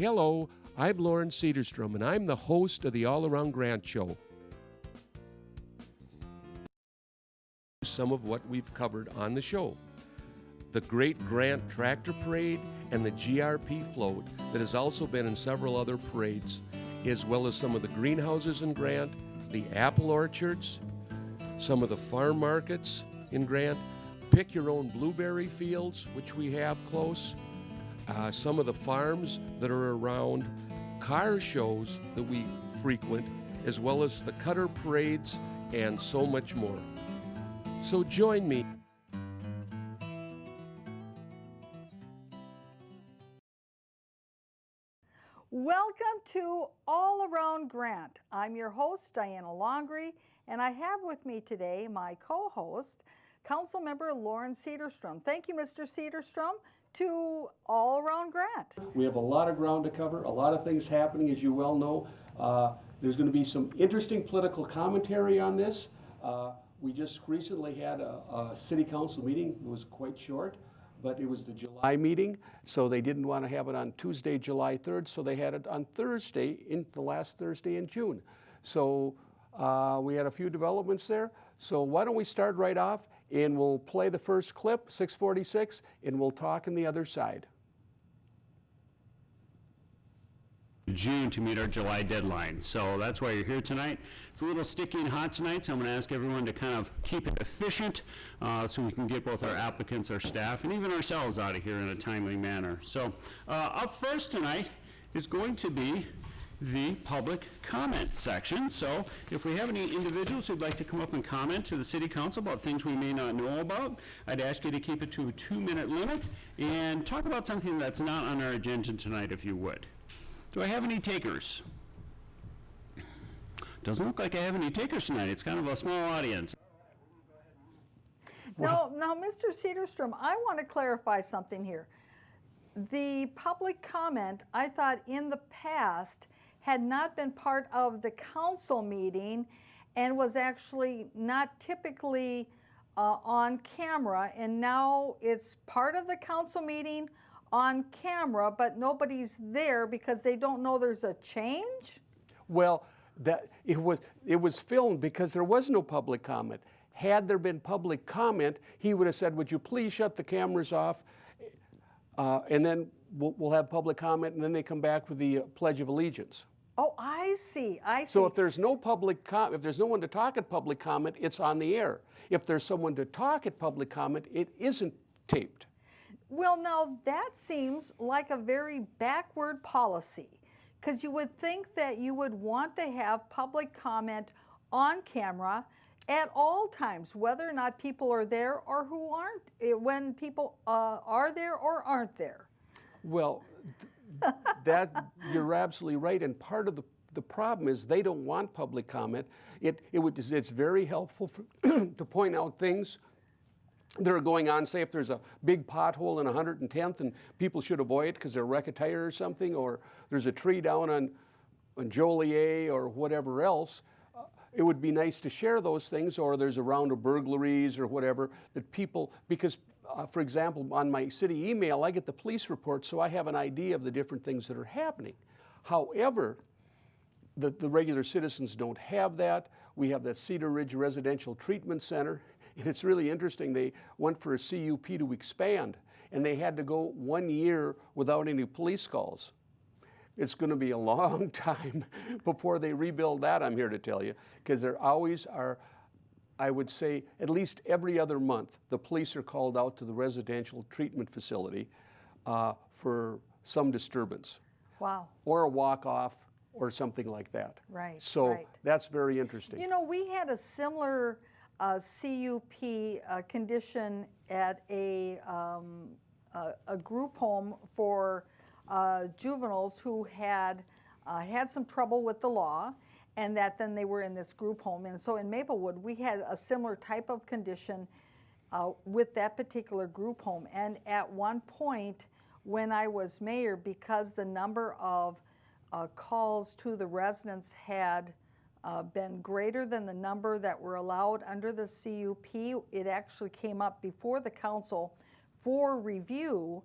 Hello, I'm Loren Sederstrom, and I'm the host of the All Around Grant Show. Some of what we've covered on the show. The Great Grant Tractor Parade and the GRP float that has also been in several other parades, as well as some of the greenhouses in Grant, the apple orchards, some of the farm markets in Grant, pick your own blueberry fields, which we have close, some of the farms that are around, car shows that we frequent, as well as the cutter parades and so much more. So join me. Welcome to All Around Grant. I'm your host, Diana Longry, and I have with me today my co-host, Councilmember Loren Sederstrom. Thank you, Mr. Sederstrom, to All Around Grant. We have a lot of ground to cover, a lot of things happening, as you well know. There's going to be some interesting political commentary on this. We just recently had a city council meeting. It was quite short, but it was the July meeting, so they didn't want to have it on Tuesday, July 3rd, so they had it on Thursday, the last Thursday in June. So we had a few developments there. So why don't we start right off, and we'll play the first clip, 646, and we'll talk on the other side. June to meet our July deadline. So that's why you're here tonight. It's a little sticky and hot tonight, so I'm going to ask everyone to kind of keep it efficient so we can get both our applicants, our staff, and even ourselves out of here in a timely manner. So up first tonight is going to be the public comment section. So if we have any individuals who'd like to come up and comment to the City Council about things we may not know about, I'd ask you to keep it to a 2-minute limit and talk about something that's not on our agenda tonight, if you would. Do I have any takers? Doesn't look like I have any takers tonight. It's kind of a small audience. Now, Mr. Sederstrom, I want to clarify something here. The public comment, I thought in the past, had not been part of the council meeting and was actually not typically on camera, and now it's part of the council meeting on camera, but nobody's there because they don't know there's a change? Well, it was filmed because there was no public comment. Had there been public comment, he would have said, would you please shut the cameras off? And then we'll have public comment, and then they come back with the Pledge of Allegiance. Oh, I see. So if there's no if there's no one to talk at public comment, it's on the air. If there's someone to talk at public comment, it isn't taped. Well, now that seems like a very backward policy, because you would think that you would want to have public comment on camera at all times, whether or not people are there or who aren't, when people are there or aren't there. Well, you're absolutely right, and part of the problem is they don't want public comment. It's very helpful to point out things that are going on. Say if there's a big pothole in 110th and people should avoid it because they'll wreck a tire or something, or there's a tree down on Joliet or whatever else, it would be nice to share those things, or there's a round of burglaries or whatever that people, because for example, on my city email, I get the police report, so I have an idea of the different things that are happening. However, the regular citizens don't have that. We have that Cedar Ridge Residential Treatment Center, and it's really interesting. They went for a CUP to expand, and they had to go 1 year without any police calls. It's going to be a long time before they rebuild that, I'm here to tell you, because there always are, I would say, at least every other month, the police are called out to the residential treatment facility for some disturbance. Wow. Or a walk-off or something like that. Right. So right. That's very interesting. You know, we had a similar CUP condition at a group home for juveniles who had had some trouble with the law, and that then they were in this group home. And so in Maplewood, we had a similar type of condition with that particular group home. And at one point when I was mayor, because the number of calls to the residents had been greater than the number that were allowed under the CUP, it actually came up before the council for review.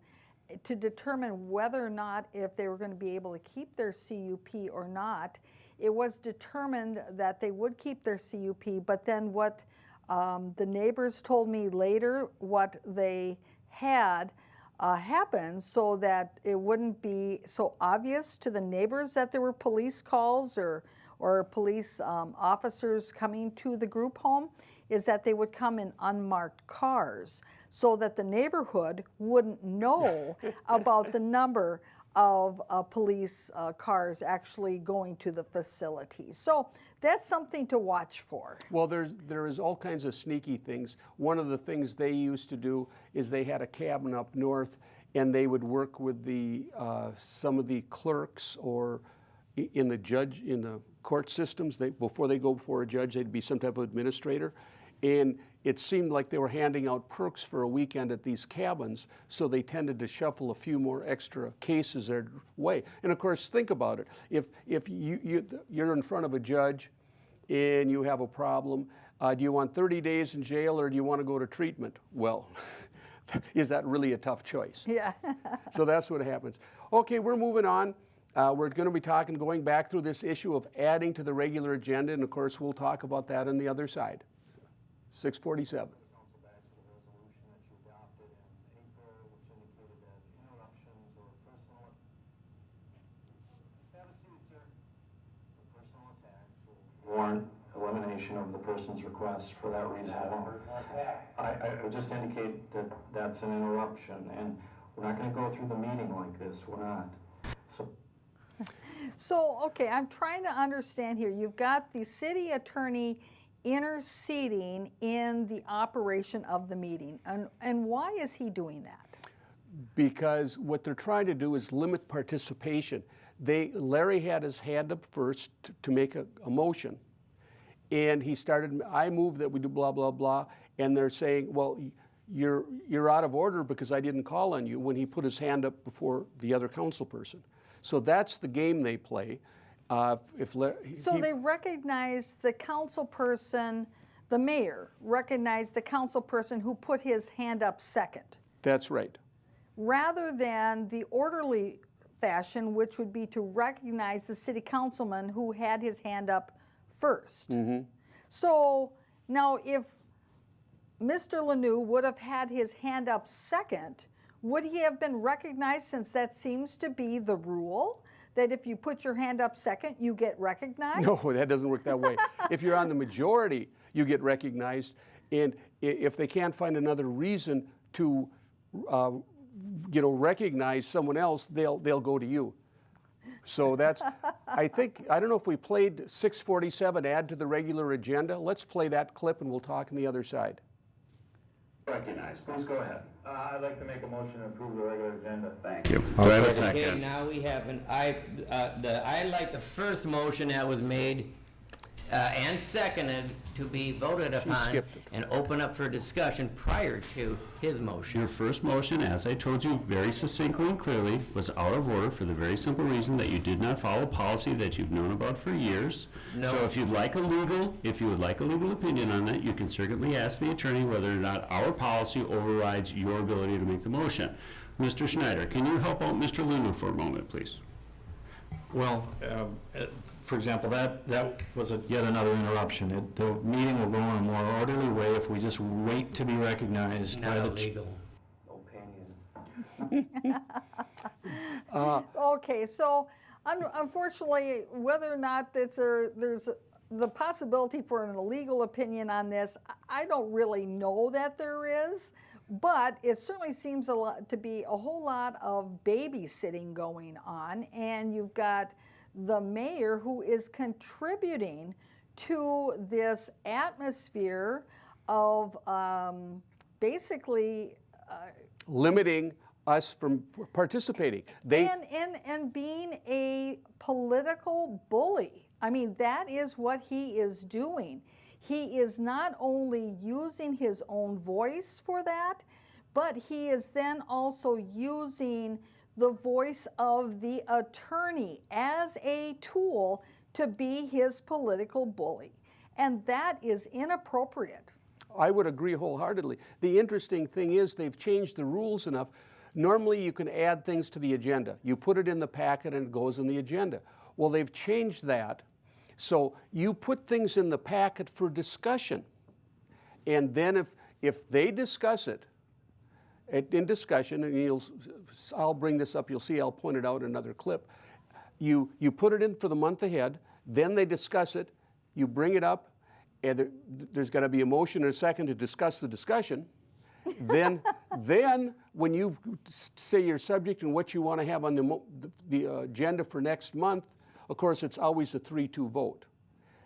to determine whether or not if they were going to be able to keep their CUP or not. It was determined that they would keep their CUP, but then what the neighbors told me later, what they had happen so that it wouldn't be so obvious to the neighbors that there were police calls or police officers coming to the group home, is that they would come in unmarked cars so that the neighborhood wouldn't know about the number of police cars actually going to the facility. So that's something to watch for. Well, there is all kinds of sneaky things. One of the things they used to do is they had a cabin up north, and they would work with the some of the clerks or in the court systems. Before they go before a judge, they'd be some type of administrator, and it seemed like they were handing out perks for a weekend at these cabins, so they tended to shuffle a few more extra cases their way. And of course, think about it. If you're in front of a judge and you have a problem, do you want 30 days in jail or do you want to go to treatment? Well, is that really a tough choice? Yeah. So that's what happens. Okay, we're moving on. We're going to be going back through this issue of adding to the regular agenda, and of course, we'll talk about that on the other side. 6:47. Council back to the resolution that you adopted in April, which indicated that interruptions or personal, have a seat, sir. Or personal attacks will warrant elimination of the person's request for that reason alone. I would just indicate that that's an interruption, and we're not going to go through the meeting like this. We're not. So, okay, I'm trying to understand here. You've got the city attorney interceding in the operation of the meeting. And why is he doing that? Because what they're trying to do is limit participation. Larry had his hand up first to make a motion. And he started, I move that we do blah, blah, blah. And they're saying, well, you're out of order because I didn't call on you, when he put his hand up before the other council person. So that's the game they play. They recognize the council person, the mayor recognized the council person who put his hand up second. That's right. Rather than the orderly fashion, which would be to recognize the city councilman who had his hand up first. Mm-hmm. So now if Mr. Lanou would have had his hand up second, would he have been recognized, since that seems to be the rule? That if you put your hand up second, you get recognized? No, that doesn't work that way. If you're on the majority, you get recognized. And if they can't find another reason to recognize someone else, they'll go to you. So that's, I don't know if we played 6:47, add to the regular agenda. Let's play that clip and we'll talk on the other side. Recognize. Please go ahead. I'd like to make a motion to approve the regular agenda. Thank you. Do I have a Okay, second? now we have I like the first motion that was made and seconded to be voted upon skipped it. and open up for discussion prior to his motion. Your first motion, as I told you very succinctly and clearly, was out of order for the very simple reason that you did not follow policy that you've known about for years. No. So if you would like a legal opinion on that, you can certainly ask the attorney whether or not our policy overrides your ability to make the motion. Mr. Schneider, can you help out Mr. Lanou for a moment, please? Well, for example, that was yet another interruption. The meeting will go in a more orderly way if we just wait to be recognized by Not the illegal. Opinion. Okay, so unfortunately, whether or not there's the possibility for an illegal opinion on this, I don't really know that there is. But it certainly seems to be a whole lot of babysitting going on, and you've got the mayor who is contributing to this atmosphere of basically Limiting us from participating. and being a political bully. I mean, that is what he is doing. He is not only using his own voice for that, but he is then also using the voice of the attorney as a tool to be his political bully. And that is inappropriate. I would agree wholeheartedly. The interesting thing is they've changed the rules enough Normally, you can add things to the agenda. You put it in the packet and it goes in the agenda. Well, they've changed that. So you put things in the packet for discussion. And then if they discuss it in discussion, and I'll bring this up, you'll see I'll point it out in another clip. You put it in for the month ahead, then they discuss it, you bring it up, and there's got to be a motion and a second to discuss the discussion. then when you say your subject and what you want to have on the agenda for next month, of course, it's always a 3-2 vote.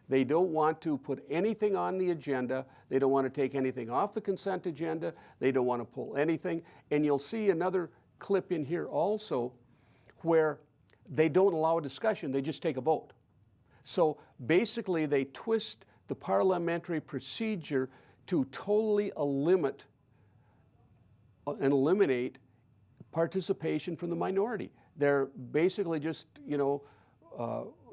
They don't want to put anything on the agenda. They don't want to take anything off the consent agenda. They don't want to pull anything. And you'll see another clip in here also where they don't allow a discussion. They just take a vote. So basically, they twist the parliamentary procedure to totally eliminate participation from the minority. They're basically just,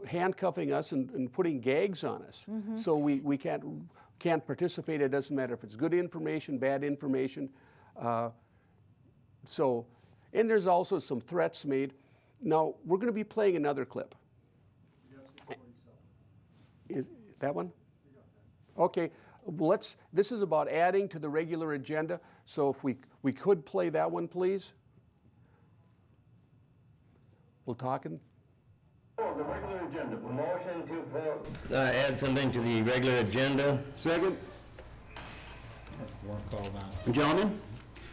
handcuffing us and putting gags on us. Mm-hmm. So we can't participate. It doesn't matter if it's good information, bad information. And there's also some threats made. Now, we're going to be playing another clip. Is that one? Okay, this is about adding to the regular agenda. So if we could play that one, please. We'll talk in. The regular agenda. Motion to vote. Add something to the regular agenda. Second. Gentlemen,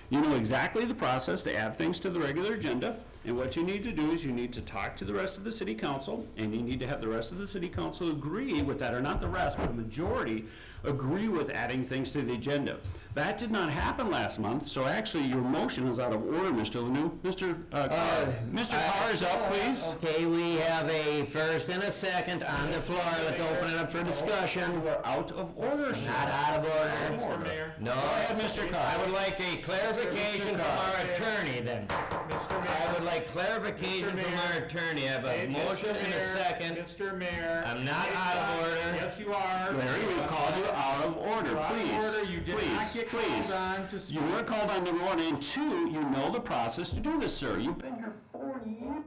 you know exactly the process to add things to the regular agenda, and what you need to do is you need to talk to the rest of the city council, and you need to have the rest of the city council agree with that, or not the rest, but the majority agree with adding things to the agenda. That did not happen last month, so actually your motion is out of order, Mr. Lanu. Mr. Carr is up, please. Okay, we have a first and a second on the floor. Let's open it up for discussion. We're out of order, sir. Not out of order. Mr. Mayor. No, Go ahead, Mr. Carr. I would like a clarification from our attorney then. Mr. Mayor. I would like clarification from our attorney. I have a motion and a second. Mr. Mayor. I'm not out of order. Yes, you are. Larry, we've called you out of order, You're out of please. order. You did not get called on to speak. You were called on, number one, and two, you know the process to do this, sir. You've been here 4 years.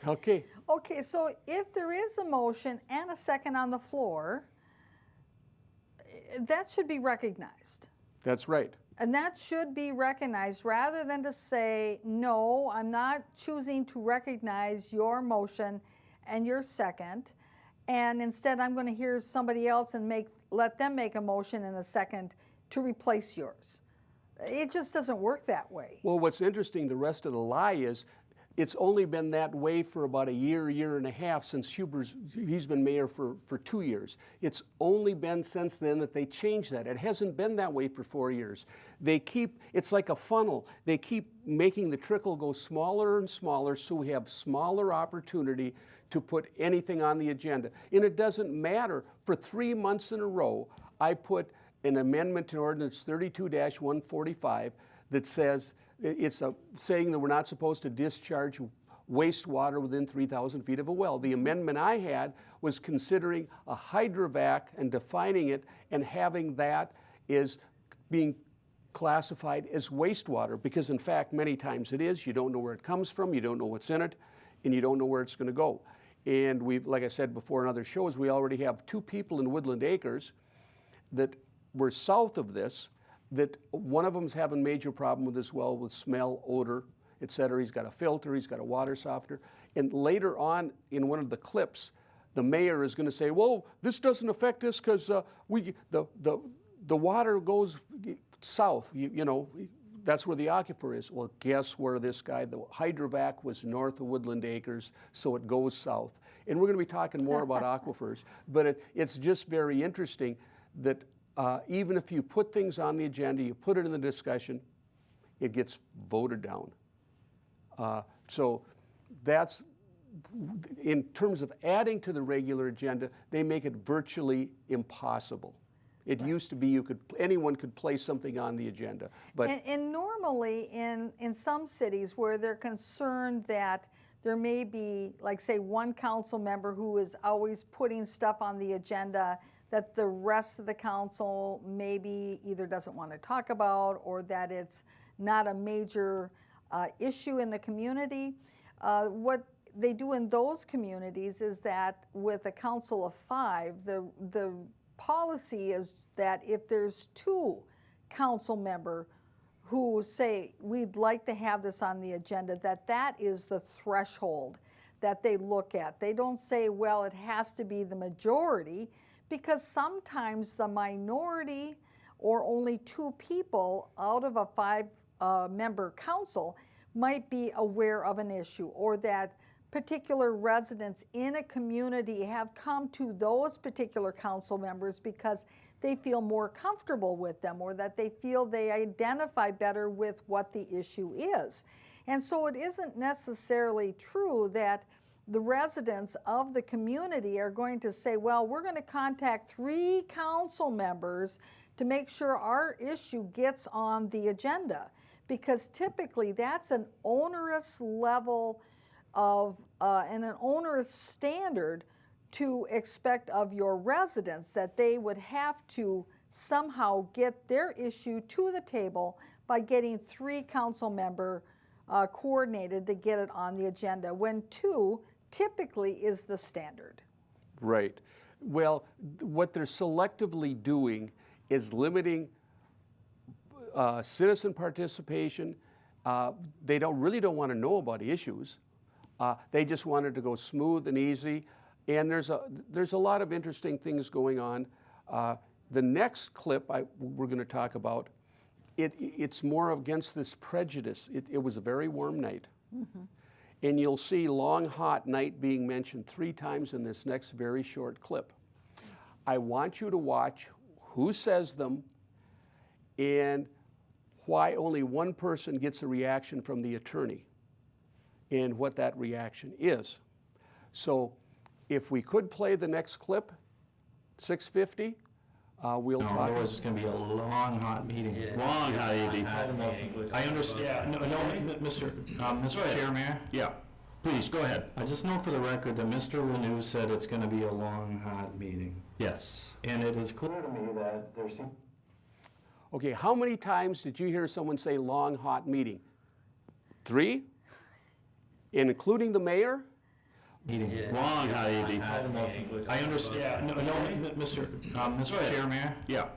Okay. Okay, so if there is a motion and a second on the floor, that should be recognized. That's right. And that should be recognized rather than to say, no, I'm not choosing to recognize your motion and your second. And instead, I'm going to hear somebody else and let them make a motion and a second to replace yours. It just doesn't work that way. Well, what's interesting, the rest of the lie is, it's only been that way for about a year and a half since he's been mayor for 2 years. It's only been since then that they changed that. It hasn't been that way for 4 years. It's like a funnel. They keep making the trickle go smaller and smaller so we have smaller opportunity to put anything on the agenda. And it doesn't matter. For 3 months in a row, I put an amendment to ordinance 32-145 that says, saying that we're not supposed to discharge wastewater within 3,000 feet of a well. The amendment I had was considering a hydrovac and defining it and having that is being classified as wastewater, because in fact many times it is. You don't know where it comes from, you don't know what's in it, and you don't know where it's going to go. And we've, like I said before in other shows, we already have 2 people in Woodland Acres that were south of this, that one of them's having major problem with this well, with smell, odor, et cetera. He's got a filter, he's got a water softener. And later on in one of the clips, the mayor is going to say, well, this doesn't affect us because the water goes south. You know, that's where the aquifer is. Well, guess where this guy, the hydrovac was north of Woodland Acres, so it goes south. And we're going to be talking more about aquifers, but it's just very interesting that even if you put things on the agenda, you put it in the discussion, it gets voted down. So that's, in terms of adding to the regular agenda, they make it virtually impossible. It used to be anyone could place something on the agenda. But and normally in some cities where they're concerned that there may be, like say, one council member who is always putting stuff on the agenda that the rest of the council maybe either doesn't want to talk about, or that it's not a major issue in the community. What they do in those communities is that with a council of 5, the policy is that if there's 2 council member who say, we'd like to have this on the agenda, that is the threshold that they look at. They don't say, well, it has to be the majority, because sometimes the minority or only 2 people out of a 5-member council might be aware of an issue, or that particular residents in a community have come to those particular council members because they feel more comfortable with them, or that they feel they identify better with what the issue is. And so it isn't necessarily true that the residents of the community are going to say, well, we're going to contact 3 council members to make sure our issue gets on the agenda, because typically that's an onerous level of and an onerous standard to expect of your residents, that they would have to somehow get their issue to the table by getting 3 council member coordinated to get it on the agenda, when 2 typically is the standard. Right. Well, what they're selectively doing is limiting citizen participation. They really don't want to know about issues. They just wanted to go smooth and easy. And there's a lot of interesting things going on. The next clip we're going to talk about, it's more against this prejudice. It was a very warm night. Mm-hmm. And you'll see long, hot night being mentioned 3 times in this next very short clip. I want you to watch who says them and why only one person gets a reaction from the attorney and what that reaction is. So if we could play the next clip, 6:50, we'll talk. Otherwise, it's going to be a long, hot meeting. Long, hot meeting. I understand. No, Mr. Chair, Mayor? Yeah, please, go ahead. I just know for the record that Mr. Renew said it's going to be a long, hot meeting. Yes. And it is clear Clear to me that there seems Okay, how many times did you hear someone say long, hot meeting? 3? Including the mayor? meeting. Long, hot meeting. I understand. Mr. Chair, Mayor? Yeah,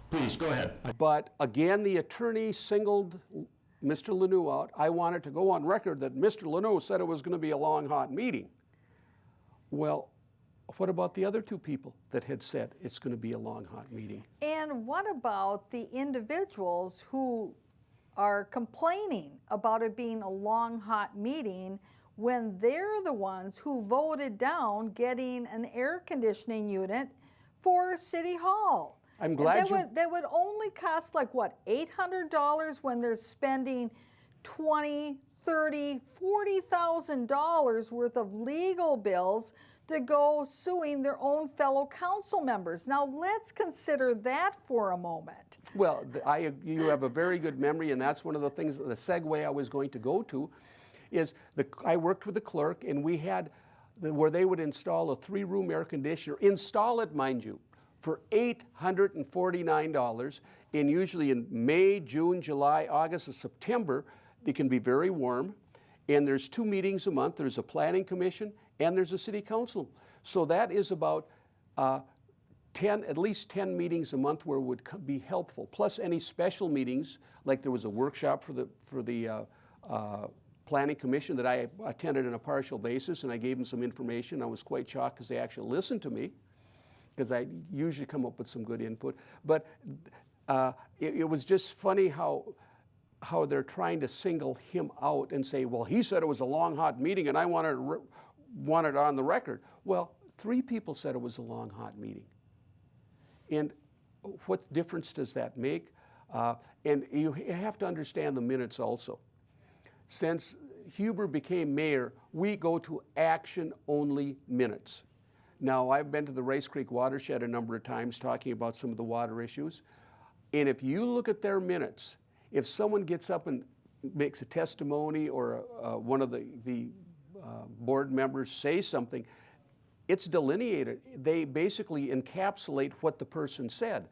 please, go ahead. But again, the attorney singled Mr. Lanou out. I wanted to go on record that Mr. Lanou said it was going to be a long, hot meeting. Well, what about the other 2 people that had said it's going to be a long, hot meeting? And what about the individuals who are complaining about it being a long, hot meeting when they're the ones who voted down getting an air conditioning unit for City Hall? I'm glad that would only cost like what, $800 when they're spending $20,000, $30,000, $40,000 worth of legal bills to go suing their own fellow council members. Now let's consider that for a moment. Well, you have a very good memory, and that's one of the things, the segue I was going to go to, is I worked with the clerk, and we had where they would install a 3-room air conditioner, install it, mind you, for $849, and usually in May, June, July, August, and September, it can be very warm, and there's 2 meetings a month. There's a planning commission, and there's a city council. So that is about at least 10 meetings a month where it would be helpful, plus any special meetings, like there was a workshop for the planning commission that I attended on a partial basis, and I gave them some information. I was quite shocked because they actually listened to me, because I usually come up with some good input. But it was just funny how they're trying to single him out and say, well, he said it was a long, hot meeting, and I wanted it on the record. Well, 3 people said it was a long, hot meeting. And what difference does that make? And you have to understand the minutes also. Since Huber became mayor, we go to action-only minutes. Now, I've been to the Rice Creek watershed a number of times talking about some of the water issues. And if you look at their minutes, if someone gets up and makes a testimony, or one of the board members say something, it's delineated. They basically encapsulate what the person said.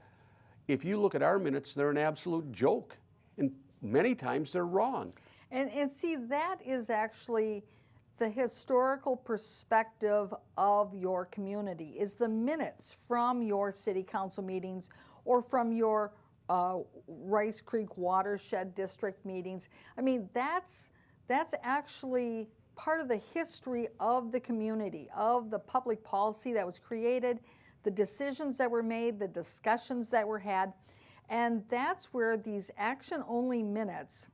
If you look at our minutes, they're an absolute joke. And many times they're wrong. And see, that is actually the historical perspective of your community, is the minutes from your city council meetings or from your Rice Creek Watershed District meetings. I mean, that's actually part of the history of the community, of the public policy that was created, the decisions that were made, the discussions that were had. And that's where these action-only minutes,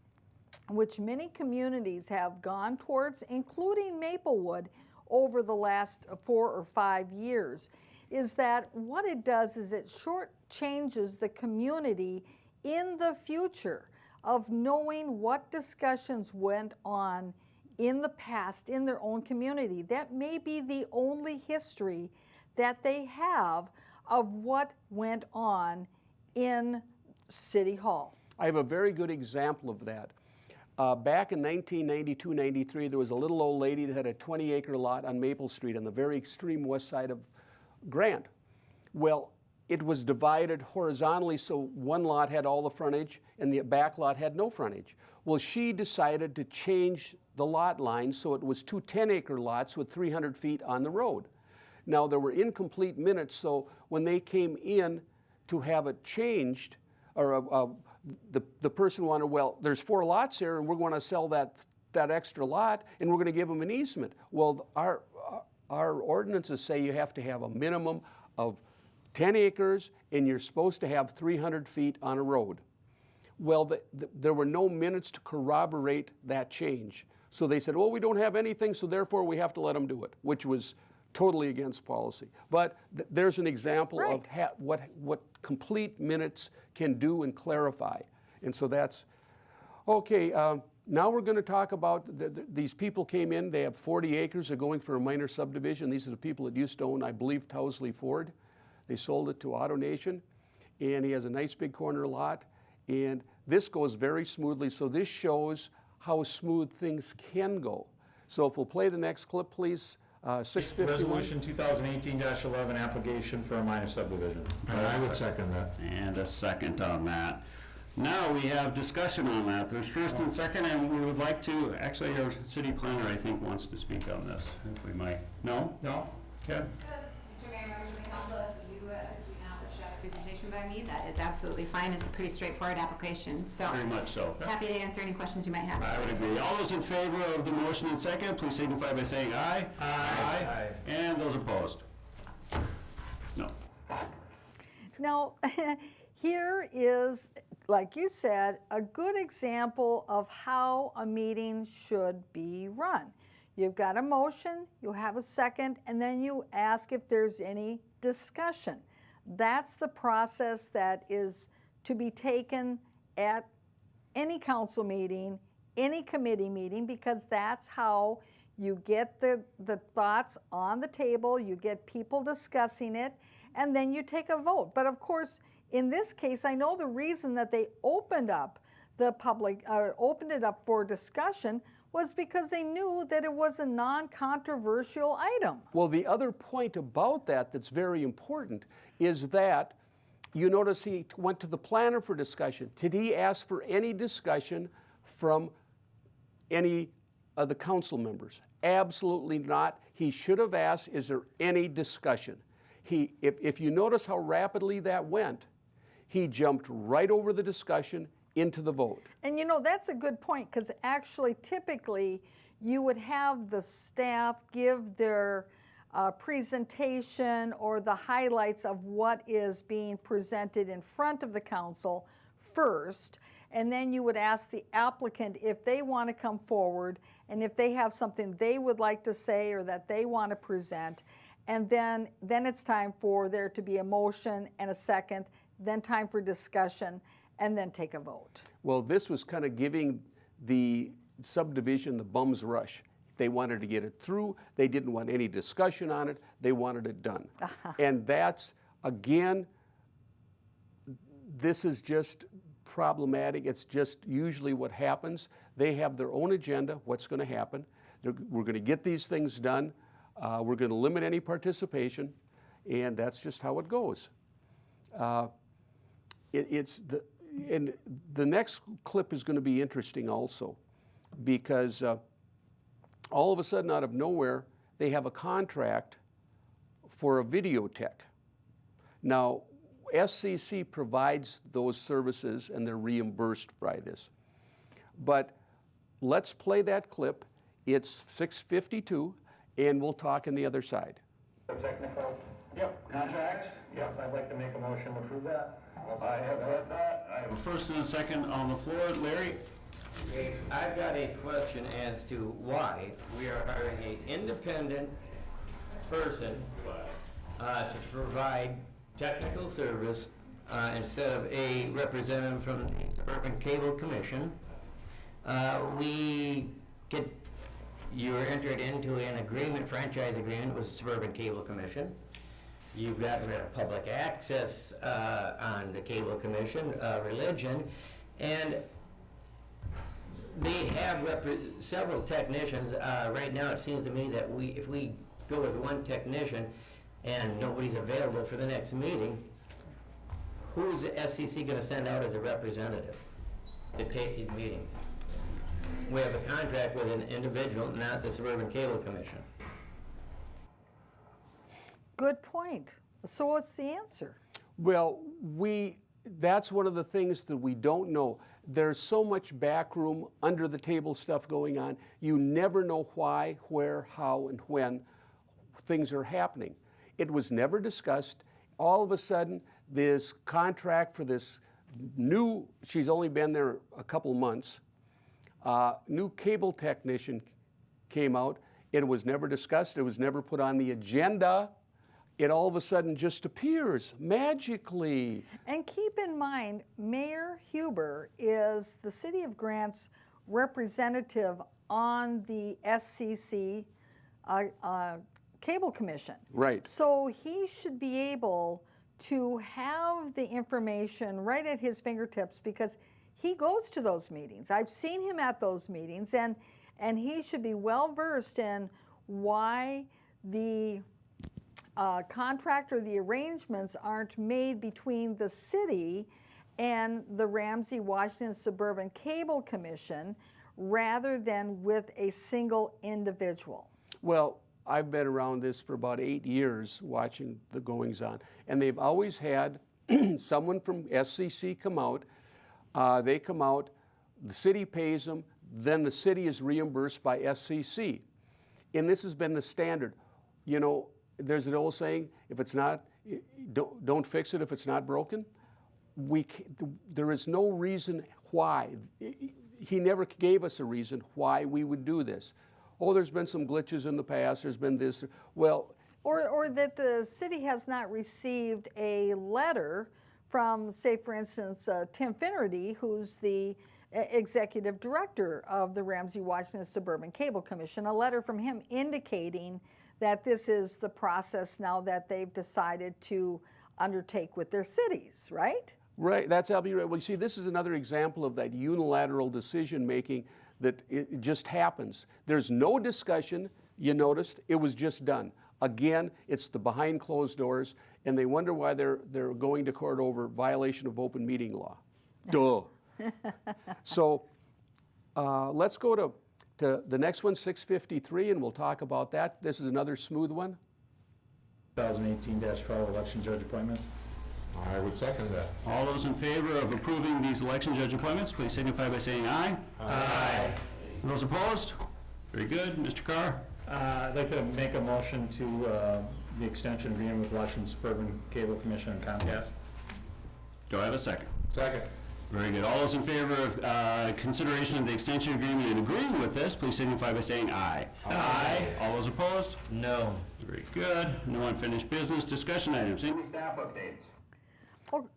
which many communities have gone towards, including Maplewood, over the last 4 or 5 years, is that what it does is it shortchanges the community in the future of knowing what discussions went on in the past in their own community. That may be the only history that they have of what went on in City Hall. I have a very good example of that. Back in 1992-93, there was a little old lady that had a 20-acre lot on Maple Street on the very extreme west side of Grant. Well, it was divided horizontally, so one lot had all the frontage and the back lot had no frontage. Well, she decided to change the lot line so it was 2 10-acre lots with 300 feet on the road. Now, there were incomplete minutes, so when they came in to have it changed, or the person wanted, well, there's 4 lots here and we're going to sell that extra lot and we're going to give them an easement. Well, our ordinances say you have to have a minimum of 10 acres and you're supposed to have 300 feet on a road. Well, there were no minutes to corroborate that change. So they said, well, we don't have anything, so therefore we have to let them do it, which was totally against policy. But there's an example of what complete minutes can do and clarify. And so that's, okay, now we're going to talk about, these people came in, they have 40 acres, they're going for a minor subdivision. These are the people that used to own, I believe, Towsley Ford. They sold it to AutoNation, and he has a nice big corner lot. And this goes very smoothly, so this shows how smooth things can go. So if we'll play the next clip, please. 651. Resolution 2018-11, application for a minor subdivision. I would second that. And a second on that. Now we have discussion on that. There's first and second, and we would like to, actually our city planner, I think, wants to speak on this, if we might. No? No? Okay. Mr. Mayor, members of the council, if you do not wish to have a presentation by me, that is absolutely fine. It's a pretty straightforward application, so. Very much so. Happy to answer any questions you might have. I would agree. All those in favor of the motion and second, please signify by saying aye. Aye. And those opposed? No. Now, here is, like you said, a good example of how a meeting should be run. You've got a motion, you have a second, and then you ask if there's any discussion. That's the process that is to be taken at any council meeting, any committee meeting, because that's how you get the thoughts on the table, you get people discussing it, and then you take a vote. But of course, in this case, I know the reason that they opened up the public, opened it up for discussion was because they knew that it was a non-controversial item. Well, the other point about that that's very important is that you notice he went to the planner for discussion. Did he ask for any discussion from any of the council members? Absolutely not. He should have asked, is there any discussion? If you notice how rapidly that went, he jumped right over the discussion into the vote. And you know, that's a good point, because actually typically you would have the staff give their presentation or the highlights of what is being presented in front of the council first, and then you would ask the applicant if they want to come forward and if they have something they would like to say or that they want to present, and then it's time for there to be a motion and a second, then time for discussion, and then take a vote. Well, this was kind of giving the subdivision the bum's rush. They wanted to get it through. They didn't want any discussion on it. They wanted it done. And that's, again, this is just problematic. It's just usually what happens. They have their own agenda, what's going to happen. We're going to get these things done. We're going to limit any participation, and that's just how it goes. And the next clip is going to be interesting also. because all of a sudden, out of nowhere, they have a contract for a video tech. Now, SCC provides those services and they're reimbursed by this. But let's play that clip. It's 6:52, and we'll talk on the other side. Technical, yep, contract, yep, I'd like to make a motion to approve that. I have heard that. I have A first and a second on the floor. Larry? Okay, I've got a question as to why we are hiring an independent person to provide technical service instead of a representative from the Suburban Cable Commission. You were entered into an agreement, franchise agreement with the Suburban Cable Commission. You've gotten rid of public access on the Cable Commission, religion, and they have several technicians. Right now, it seems to me that if we go with one technician and nobody's available for the next meeting, who's the SCC going to send out as a representative to take these meetings? We have a contract with an individual, not the Suburban Cable Commission. Good point. So what's the answer? Well, that's one of the things that we don't know. There's so much backroom, under the table stuff going on. You never know why, where, how, and when things are happening. It was never discussed. All of a sudden, this contract for this new, she's only been there a couple months, new cable technician came out. It was never discussed. It was never put on the agenda. It all of a sudden just appears magically. And keep in mind, Mayor Huber is the City of Grant's representative on the SCC Cable Commission. Right. So he should be able to have the information right at his fingertips because he goes to those meetings. I've seen him at those meetings, and he should be well versed in why the contract or the arrangements aren't made between the city and the Ramsey Washington Suburban Cable Commission rather than with a single individual. Well, I've been around this for about 8 years watching the goings on, and they've always had someone from SCC come out. They come out, the city pays them, then the city is reimbursed by SCC. And this has been the standard. You know, there's an old saying, if it's not, don't fix it if it's not broken. There is no reason why. He never gave us a reason why we would do this. Oh, there's been some glitches in the past, there's been this. Well, or that the city has not received a letter from, say, for instance, Tim Finnerty, who's the executive director of the Ramsey Washington Suburban Cable Commission, a letter from him indicating that this is the process now that they've decided to undertake with their cities, right? Right, that's absolutely right. Well, you see, this is another example of that unilateral decision making that it just happens. There's no discussion, you noticed, it was just done. Again, it's the behind closed doors, and they wonder why they're going to court over violation of open meeting law. Duh. So let's go to the next one, 6:53, and we'll talk about that. This is another smooth one. 2018-12 election judge appointments. I would second that. All those in favor of approving these election judge appointments, please signify by saying aye. Aye. Those opposed? Very good. Mr. Carr? I'd like to make a motion to the extension agreement with Washington Suburban Cable Commission and Comcast. Do I have a second? Second. Very good. All those in favor of consideration of the extension agreement and agreeing with this, please signify by saying aye. Aye. All those opposed? No. Very good. No unfinished business. Discussion items. Any staff updates?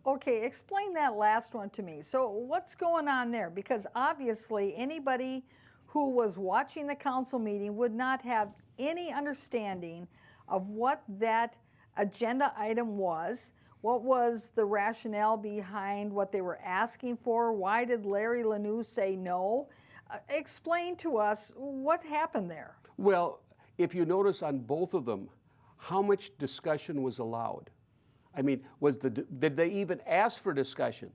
Okay, explain that last one to me. So what's going on there? Because obviously anybody who was watching the council meeting would not have any understanding of what that agenda item was. What was the rationale behind what they were asking for? Why did Larry Lanou say no? Explain to us what happened there. Well, if you notice on both of them, how much discussion was allowed? I mean, did they even ask for discussion?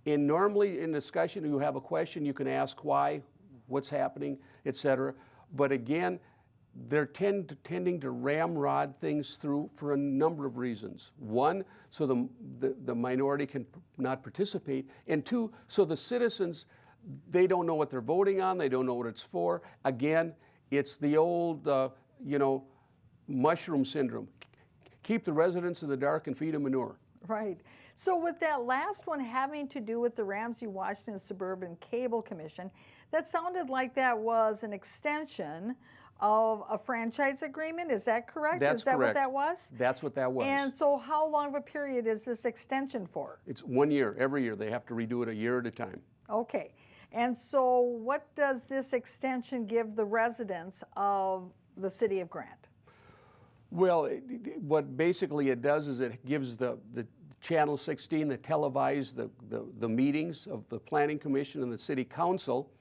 And normally in discussion, you have a question, you can ask why, what's happening, et cetera. But again, they're tending to ramrod things through for a number of reasons. One, so the minority can not participate, and two, so the citizens, they don't know what they're voting on, they don't know what it's for. Again, it's the old, mushroom syndrome. Keep the residents in the dark and feed them manure. Right. So with that last one having to do with the Ramsey-Washington Suburban Cable Commission, that sounded like that was an extension of a franchise agreement. Is that correct? That's Is that correct. what that was? That's what that was. And so how long of a period is this extension for? It's 1 year. Every year. They have to redo it a year at a time. Okay. And so what does this extension give the residents of the city of Grant? Well, what basically it does is it gives the Channel 16 that televise the meetings of the Planning Commission and the City Council,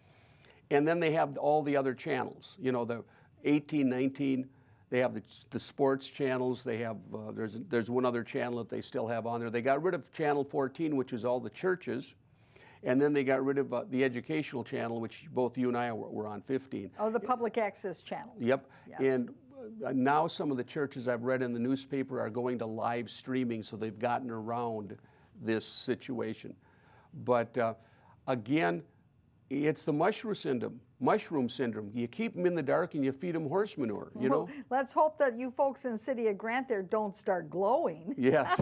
and then they have all the other channels. You know, the 18, 19, they have the sports channels. They have there's one other channel that they still have on there. They got rid of Channel 14, which is all the churches, and then they got rid of the educational channel, which both you and I were on, 15. Oh, the public access channel. Yep. Yes. And now some of the churches I've read in the newspaper are going to live streaming, so they've gotten around this situation. But again, it's the mushroom syndrome. You keep them in the dark and you feed them horse manure, you know? Let's hope that you folks in City of Grant there don't start glowing. Yes.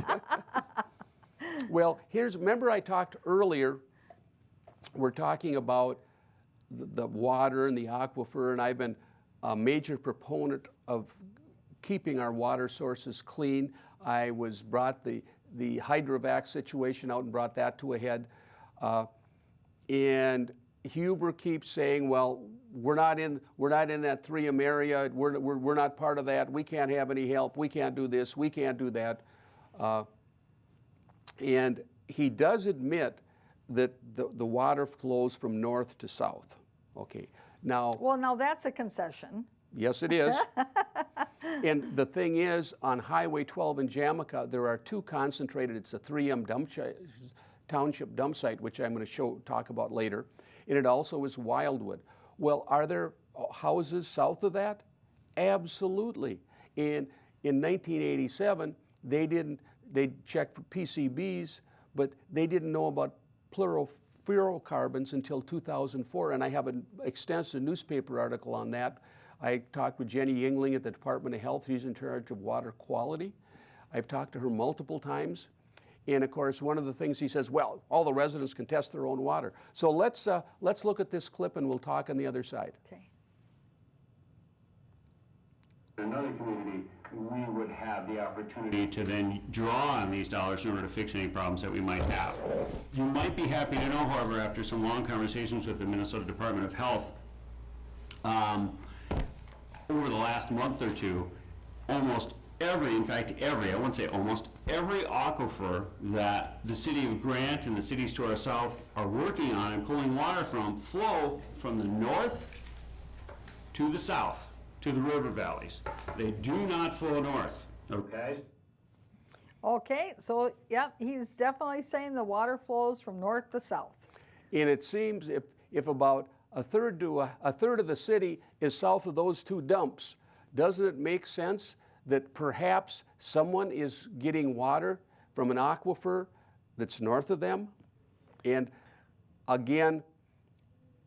Well, remember I talked earlier, we're talking about the water and the aquifer, and I've been a major proponent of keeping our water sources clean. I brought the hydrovac situation out and brought that to a head. And Huber keeps saying, well, we're not in that 3M area. We're not part of that. We can't have any help. We can't do this. We can't do that. And he does admit that the water flows from north to south. Okay. Now. Well, now that's a concession. Yes, it is. And the thing is, on Highway 12 in Jamaica, there are two concentrated. It's a 3M township dump site, which I'm going to talk about later. And it also is Wildwood. Well, are there houses south of that? Absolutely. And in 1987, they checked for PCBs, but they didn't know about fluorocarbons until 2004. And I have an extensive newspaper article on that. I talked with Jenny Yingling at the Department of Health. She's in charge of water quality. I've talked to her multiple times. And of course, one of the things he says, well, all the residents can test their own water. So let's look at this clip and we'll talk on the other side. Okay. In another community, we would have the opportunity To then draw on these dollars in order to fix any problems that we might have. You might be happy to know, however, after some long conversations with the Minnesota Department of Health, over the last month or two, almost every, I won't say almost, every aquifer that the city of Grant and the cities to our south are working on and pulling water from flow from the north to the south, to the river valleys. They do not flow north, okay? Okay, so yeah, he's definitely saying the water flows from north to south. And it seems if about a third of the city is south of those two dumps, doesn't it make sense that perhaps someone is getting water from an aquifer that's north of them? And again,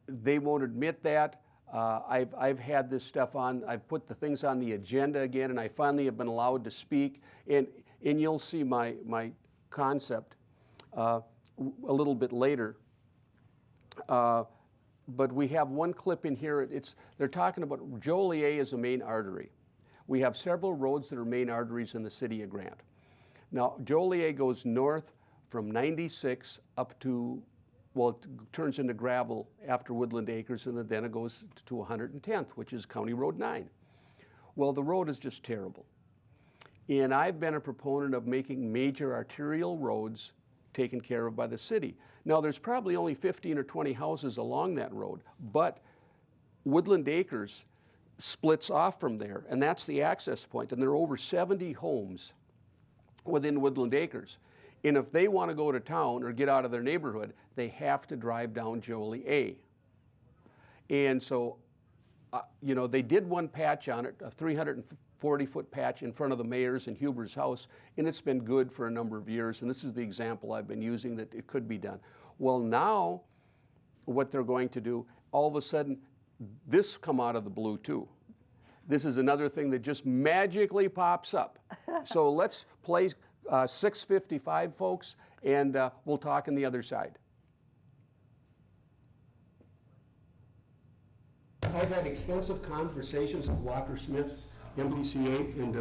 they won't admit that. I've had this stuff on, I've put the things on the agenda again, and I finally have been allowed to speak. And you'll see my concept a little bit later. But we have one clip in here. They're talking about Joliet as a main artery. We have several roads that are main arteries in the city of Grant. Now, Joliet goes north from 96 up to, well, it turns into gravel after Woodland Acres, and then it goes to 110th, which is County Road 9. Well, the road is just terrible. And I've been a proponent of making major arterial roads taken care of by the city. Now, there's probably only 15 or 20 houses along that road, but Woodland Acres splits off from there, and that's the access point, and there are over 70 homes within Woodland Acres. And if they want to go to town or get out of their neighborhood, they have to drive down Joliet. And so, you know, they did one patch on it, a 340-foot patch in front of the mayor's and Huber's house, and it's been good for a number of years, and this is the example I've been using that it could be done. Well, now, what they're going to do, all of a sudden, this come out of the blue too. This is another thing that just magically pops up. So let's play 6:55, folks, and we'll talk on the other side. I've had extensive conversations with Walker Smith, MPCA, and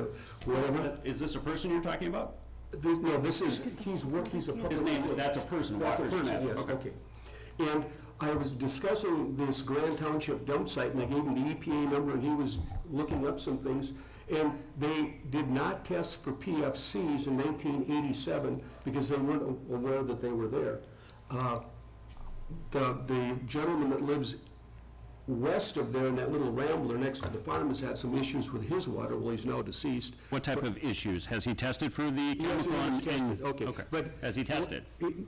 whatever. Is this a person you're talking about? This is, he's a public. His name, that's a person, That's a Walker person, Smith. yes, okay. And I was discussing this Grand Township dump site, and I gave him the EPA number, and he was looking up some things. And they did not test for PFCs in 1987 because they weren't aware that they were there. The gentleman that lives west of there in that little rambler next to the farm has had some issues with his water. Well, he's now deceased. What type of issues? Has he tested for the Yes, he chemical? has tested. Okay. But Has he tested?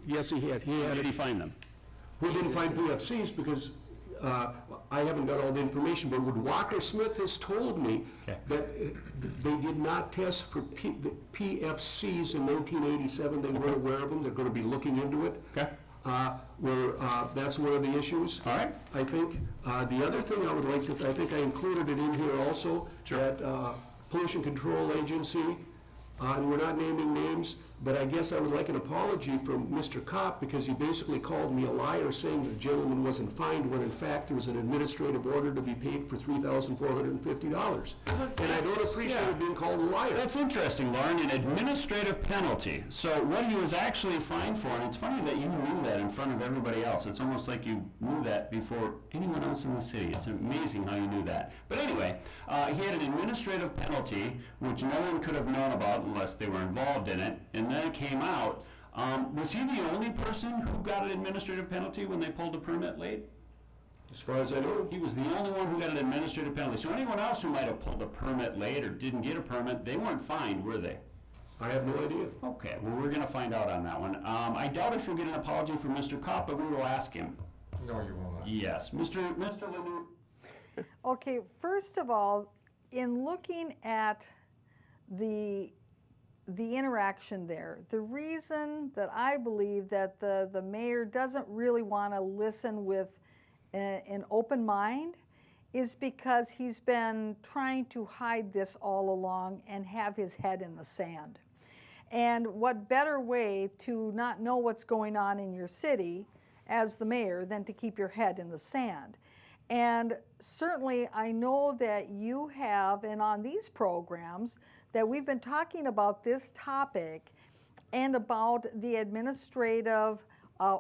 Yes, he had. How did he find them? We didn't find PFCs because I haven't got all the information, but what Walker Smith has told me that they did not test for PFCs in 1987. They weren't aware of them. They're going to be looking into it. Okay. That's one of the issues. All right. I think the other thing I would like to, I think I included it in here also, that Pollution Control Agency, and we're not naming names, but I guess I would like an apology from Mr. Kopp because he basically called me a liar saying the gentleman wasn't fined when in fact there was an administrative order to be paid for $3,450. And I don't appreciate being called a liar. That's interesting, Loren, an administrative penalty. So what he was actually fined for, and it's funny that you knew that in front of everybody else. It's almost like you knew that before anyone else in the city. It's amazing how you knew that. But anyway, he had an administrative penalty, which no one could have known about unless they were involved in it, and then it came out. Was he the only person who got an administrative penalty when they pulled a permit late? As far as I know. He was the only one who got an administrative penalty. So anyone else who might have pulled a permit late or didn't get a permit, they weren't fined, were they? I have no idea. Okay, well, we're going to find out on that one. I doubt if we'll get an apology from Mr. Kopp, but we will ask him. No, you will not. Yes. Mr. Lanu. Okay, first of all, in looking at the interaction there, the reason that I believe that the mayor doesn't really want to listen with an open mind is because he's been trying to hide this all along and have his head in the sand. And what better way to not know what's going on in your city as the mayor than to keep your head in the sand? And certainly I know that you have, and on these programs, that we've been talking about this topic and about the administrative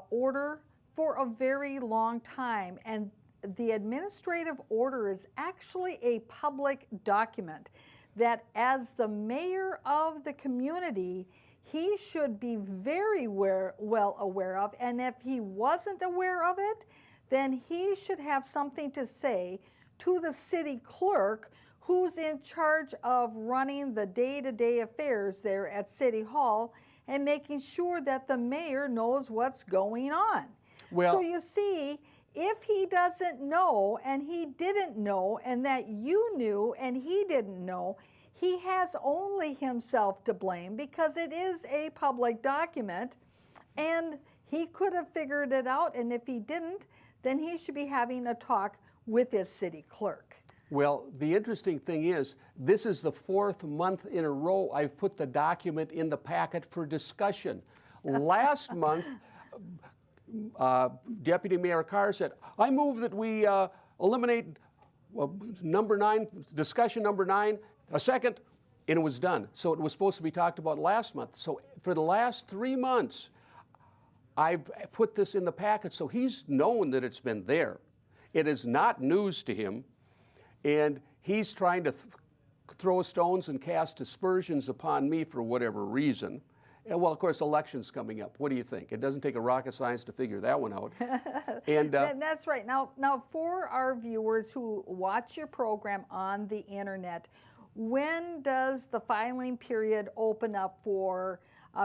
order for a very long time. And the administrative order is actually a public document that as the mayor of the community, he should be very well aware of. And if he wasn't aware of it, then he should have something to say to the city clerk who's in charge of running the day-to-day affairs there at City Hall and making sure that the mayor knows what's going on. Well, so you see, if he doesn't know and he didn't know and that you knew and he didn't know, he has only himself to blame because it is a public document and he could have figured it out, and if he didn't, then he should be having a talk with his city clerk. Well, the interesting thing is, this is the 4th month in a row I've put the document in the packet for discussion. Last month, Deputy Mayor Carr said, I move that we eliminate number 9, discussion number 9, a second, and it was done. So it was supposed to be talked about last month. So for the last 3 months, I've put this in the packet, so he's known that it's been there. It is not news to him, and he's trying to throw stones and cast aspersions upon me for whatever reason. And well, of course, election's coming up. What do you think? It doesn't take a rocket science to figure that one out. And that's right. Now, for our viewers who watch your program on the internet, when does the filing period open up for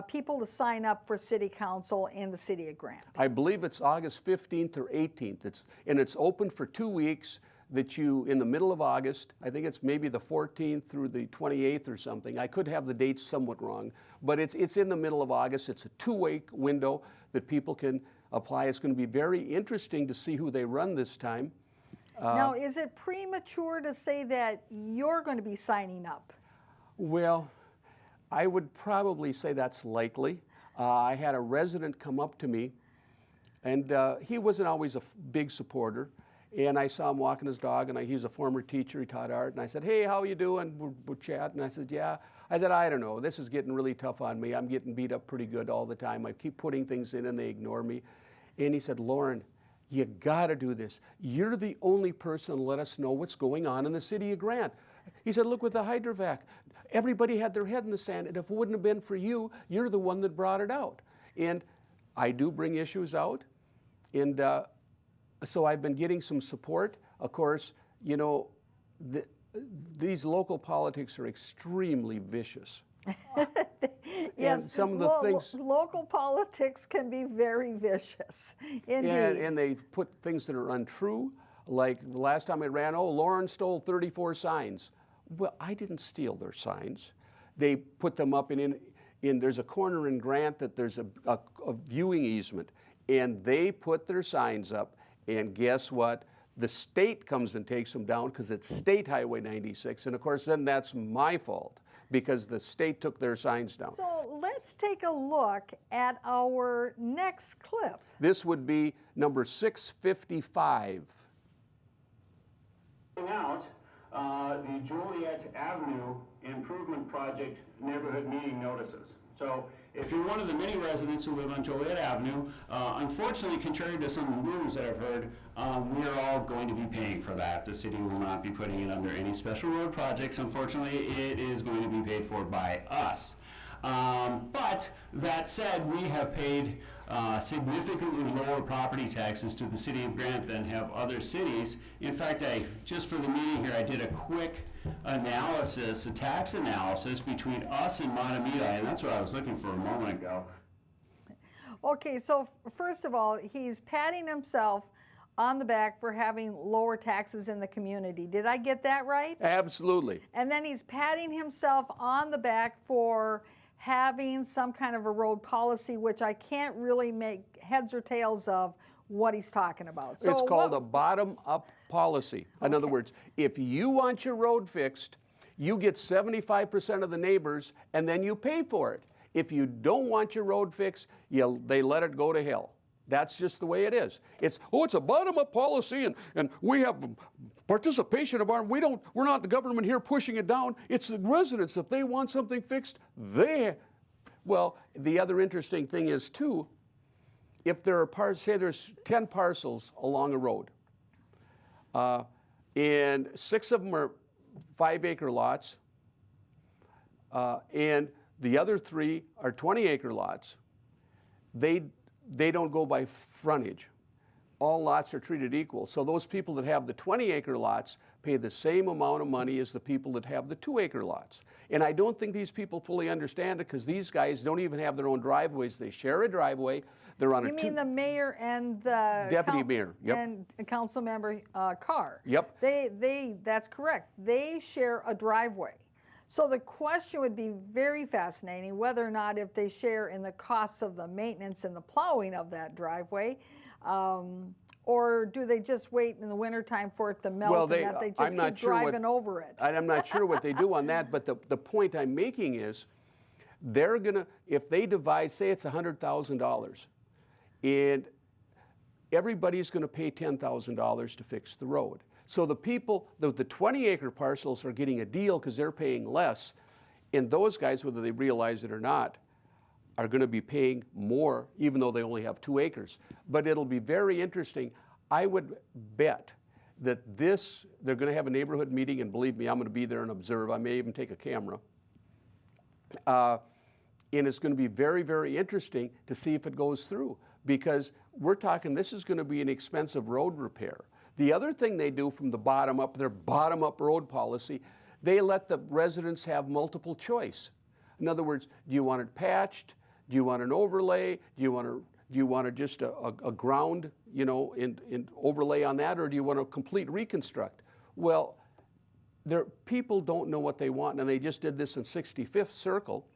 people to sign up for city council in the city of Grant? I believe it's August 15th or 18th. It's open for 2 weeks. That you, in the middle of August, I think it's maybe the 14th through the 28th or something. I could have the dates somewhat wrong, but it's in the middle of August. It's a 2-week window that people can apply. It's going to be very interesting to see who they run this time. Now, is it premature to say that you're going to be signing up? Well, I would probably say that's likely. I had a resident come up to me, and he wasn't always a big supporter. And I saw him walking his dog, and he's a former teacher, he taught art, and I said, hey, how you doing? We're chatting. I said, yeah. I said, I don't know, this is getting really tough on me. I'm getting beat up pretty good all the time. I keep putting things in and they ignore me. And he said, Loren, you gotta do this. You're the only person to let us know what's going on in the city of Grant. He said, look with the hydrovac. Everybody had their head in the sand, and if it wouldn't have been for you, you're the one that brought it out. And I do bring issues out, and so I've been getting some support. Of course, you know, these local politics are extremely vicious. Yes, and some of the things, local politics can be very vicious, indeed. and they put things that are untrue. Like the last time I ran, oh, Loren stole 34 signs. Well, I didn't steal their signs. They put them up in there's a corner in Grant that there's a viewing easement, and they put their signs up. And guess what? The state comes and takes them down because it's State Highway 96. And of course, then that's my fault because the state took their signs down. So let's take a look at our next clip. This would be number 655. Out the Joliet Avenue Improvement Project neighborhood meeting notices. So If you're one of the many residents who live on Joliet Avenue, unfortunately, contrary to some rumors that I've heard, we are all going to be paying for that. The city will not be putting it under any special road projects. Unfortunately, it is going to be paid for by us. But that said, we have paid significantly lower property taxes to the city of Grant than have other cities. In fact, just for the meeting here, I did a quick analysis, a tax analysis between us and Montemita, and that's what I was looking for a moment ago. Okay, so first of all, he's patting himself on the back for having lower taxes in the community. Did I get that right? Absolutely. And then he's patting himself on the back for having some kind of a road policy, which I can't really make heads or tails of what he's talking about. So it's called a bottom-up policy. In other words, if you want your road fixed, you get 75% of the neighbors, and then you pay for it. If you don't want your road fixed, they let it go to hell. That's just the way it is. It's a bottom-up policy, and we have participation of we're not the government here pushing it down. It's the residents. If they want something fixed, well, the other interesting thing is too, if there are say there's 10 parcels along a road, and 6 of them are 5-acre lots, and the other 3 are 20-acre lots, they don't go by frontage. All lots are treated equal. So those people that have the 20-acre lots pay the same amount of money as the people that have the 2-acre lots. And I don't think these people fully understand it because these guys don't even have their own driveways. They share a driveway. They're on you mean the mayor and the deputy mayor, yep, and council member Carr? Yep. That's correct. They share a driveway. So the question would be very fascinating whether or not if they share in the costs of the maintenance and the plowing of that driveway, or do they just wait in the wintertime for it to melt and that they just keep driving over it? I'm not sure what they do on that, but the point I'm making is they're going to, if they divide, say it's $100,000, and everybody's going to pay $10,000 to fix the road. So the people, the 20-acre parcels are getting a deal because they're paying less, and those guys, whether they realize it or not, are going to be paying more, even though they only have 2 acres. But it'll be very interesting. I would bet that they're going to have a neighborhood meeting, and believe me, I'm going to be there and observe. I may even take a camera. And it's going to be very, very interesting to see if it goes through, because we're talking this is going to be an expensive road repair. The other thing they do from the bottom up, their bottom-up road policy, they let the residents have multiple choice. In other words, do you want it patched? Do you want an overlay? Do you want just a ground, you know, in overlay on that, or do you want a complete reconstruct? Well, people don't know what they want, and they just did this in 65th Circle.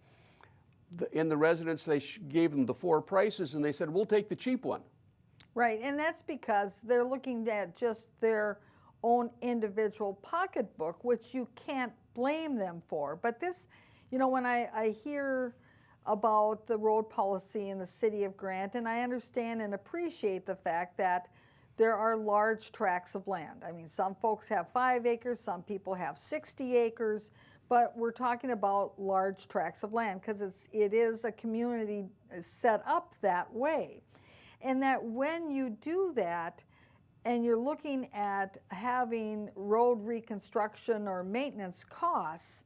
In the residents, they gave them the 4 prices, and they said, we'll take the cheap one. Right, and that's because they're looking at just their own individual pocketbook, which you can't blame them for. But this, you know, when I hear about the road policy in the city of Grant, and I understand and appreciate the fact that there are large tracts of land. I mean, some folks have 5 acres, some people have 60 acres, but we're talking about large tracts of land because it is a community set up that way. And that when you do that, and you're looking at having road reconstruction or maintenance costs,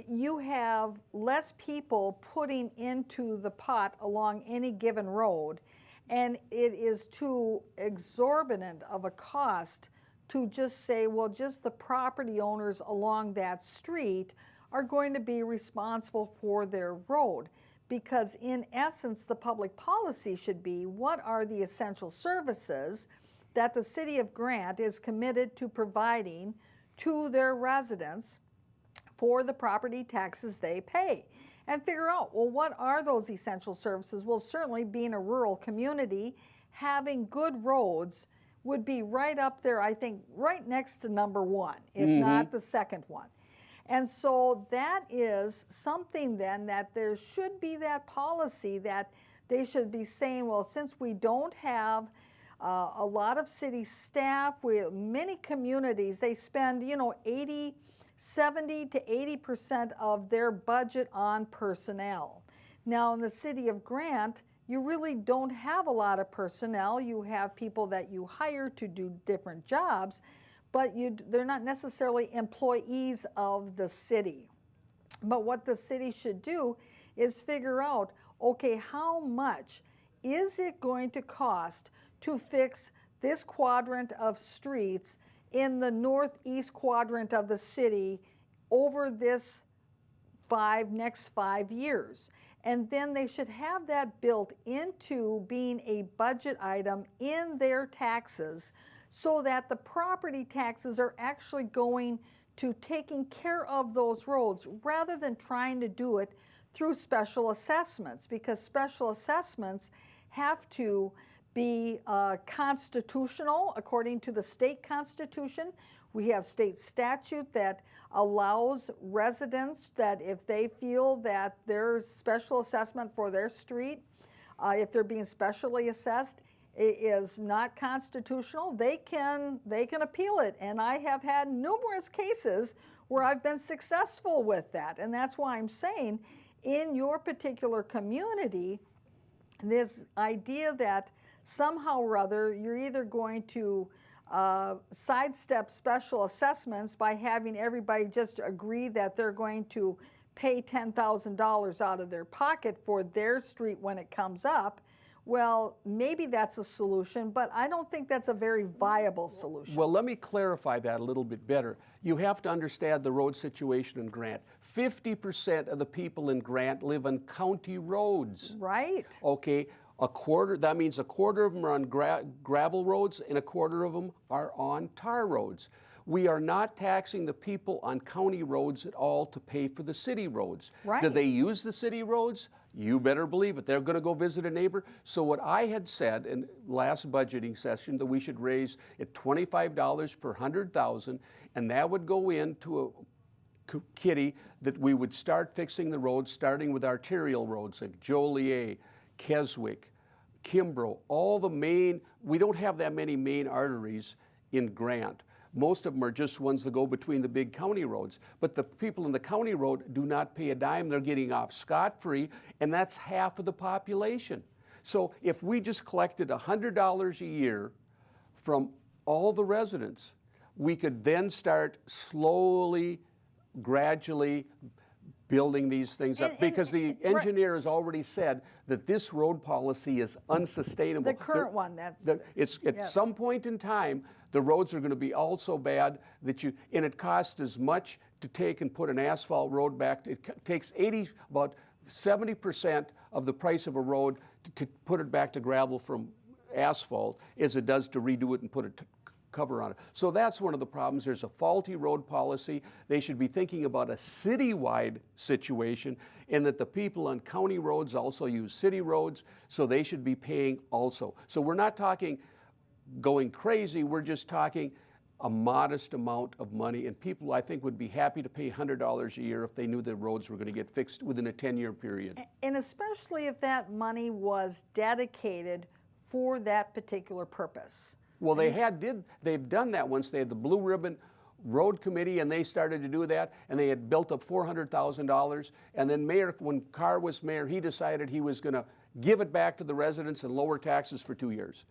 you have less people putting into the pot along any given road, and it is too exorbitant of a cost to just say, well, just the property owners along that street are going to be responsible for their road. Because in essence, the public policy should be, what are the essential services that the city of Grant is committed to providing to their residents for the property taxes they pay, and figure out, well, what are those essential services? Well, certainly being a rural community, having good roads would be right up there, I think, right next to number 1, if not the second one. And so that is something then that there should be that policy that they should be saying, well, since we don't have a lot of city staff, many communities, they spend, you know, 70 to 80% of their budget on personnel. Now in the city of Grant, you really don't have a lot of personnel. You have people that you hire to do different jobs, but they're not necessarily employees of the city. But what the city should do is figure out, okay, how much is it going to cost to fix this quadrant of streets in the northeast quadrant of the city over this next 5 years? And then they should have that built into being a budget item in their taxes, so that the property taxes are actually going to taking care of those roads rather than trying to do it through special assessments, because special assessments have to be constitutional according to the state constitution. We have state statute that allows residents that if they feel that there's special assessment for their street, if they're being specially assessed, it is not constitutional, they can appeal it. And I have had numerous cases where I've been successful with that. And that's why I'm saying, in your particular community, this idea that somehow or other you're either going to sidestep special assessments by having everybody just agree that they're going to pay $10,000 out of their pocket for their street when it comes up. Well, maybe that's a solution, but I don't think that's a very viable solution. Well, let me clarify that a little bit better. You have to understand the road situation in Grant. 50% of the people in Grant live on county roads. Right. Okay, that means a quarter of them are on gravel roads and a quarter of them are on tar roads. We are not taxing the people on county roads at all to pay for the city roads. Right. Do they use the city roads? You better believe it. They're going to go visit a neighbor. So what I had said in last budgeting session, that we should raise it $25 per 100,000, and that would go into a kitty that we would start fixing the roads, starting with arterial roads like Joliet, Keswick, Kimbrough, all the main. We don't have that many main arteries in Grant. Most of them are just ones that go between the big county roads. But the people in the county road do not pay a dime. They're getting off scot-free, and that's half of the population. So if we just collected $100 a year from all the residents, we could then start slowly, gradually building these things up, because the engineer has already said that this road policy is unsustainable. The current one, It's at yes. some point in time, the roads are going to be all so bad that and it costs as much to take and put an asphalt road back. It takes about 70% of the price of a road to put it back to gravel from asphalt as it does to redo it and put a cover on it. So that's one of the problems. There's a faulty road policy. They should be thinking about a citywide situation, and that the people on county roads also use city roads, so they should be paying also. So we're not talking going crazy, we're just talking a modest amount of money, and people, I think, would be happy to pay $100 a year if they knew the roads were going to get fixed within a 10-year period. And especially if that money was dedicated for that particular purpose. Well, they've done that once. They had the Blue Ribbon Road Committee, and they started to do that, and they had built up $400,000. And then when Carr was mayor, he decided he was going to give it back to the residents and lower taxes for 2 years.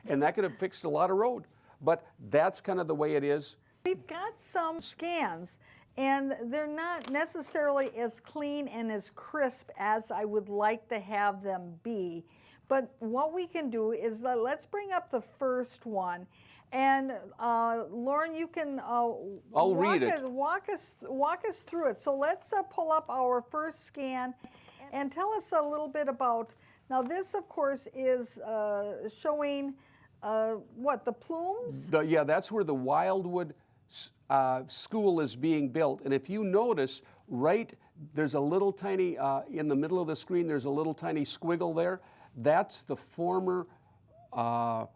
And that could have fixed a lot of road. But that's kind of the way it is. We've got some scans, and they're not necessarily as clean and as crisp as I would like to have them be. But what we can do is let's bring up the first one. And Loren, you can walk us through it. So let's pull up our first scan and tell us a little bit about, now this of course is showing the plumes? Yeah, that's where the Wildwood School is being built. And if you notice, there's a little tiny, in the middle of the screen, there's a little tiny squiggle there. That's the former, well,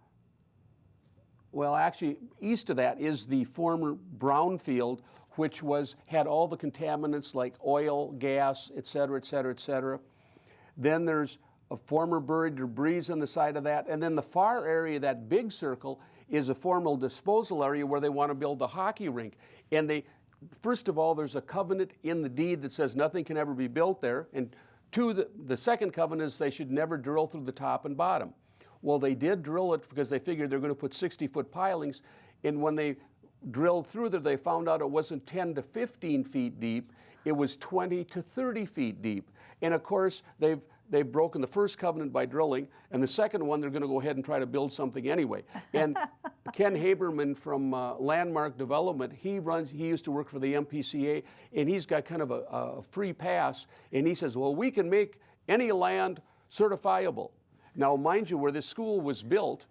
actually, east of that is the former brownfield, which had all the contaminants like oil, gas, et cetera, et cetera, et cetera. Then there's a former buried debris on the side of that. And then the far area, that big circle, is a formal disposal area where they want to build a hockey rink. And first of all, there's a covenant in the deed that says nothing can ever be built there. And two, the second covenant is they should never drill through the top and bottom. Well, they did drill it because they figured they're going to put 60-foot pilings. And when they drilled through there, they found out it wasn't 10 to 15 feet deep. It was 20 to 30 feet deep. And of course, they've broken the first covenant by drilling, and the second one, they're going to go ahead and try to build something anyway. And Ken Haberman from Landmark Development, he used to work for the MPCA, and he's got kind of a free pass, and he says, well, we can make any land certifiable. Now, mind you, where this school was built,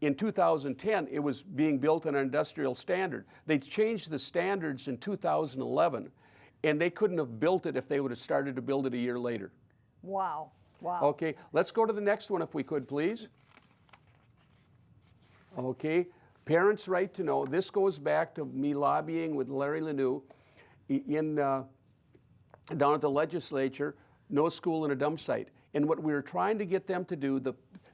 in 2010, it was being built on an industrial standard. They changed the standards in 2011, and they couldn't have built it if they would have started to build it a year later. Wow. Wow. Okay, let's go to the next one if we could, please. Okay, parents' right to know. This goes back to me lobbying with Larry Lanou down at the legislature, no school in a dump site. And what we were trying to get them to do,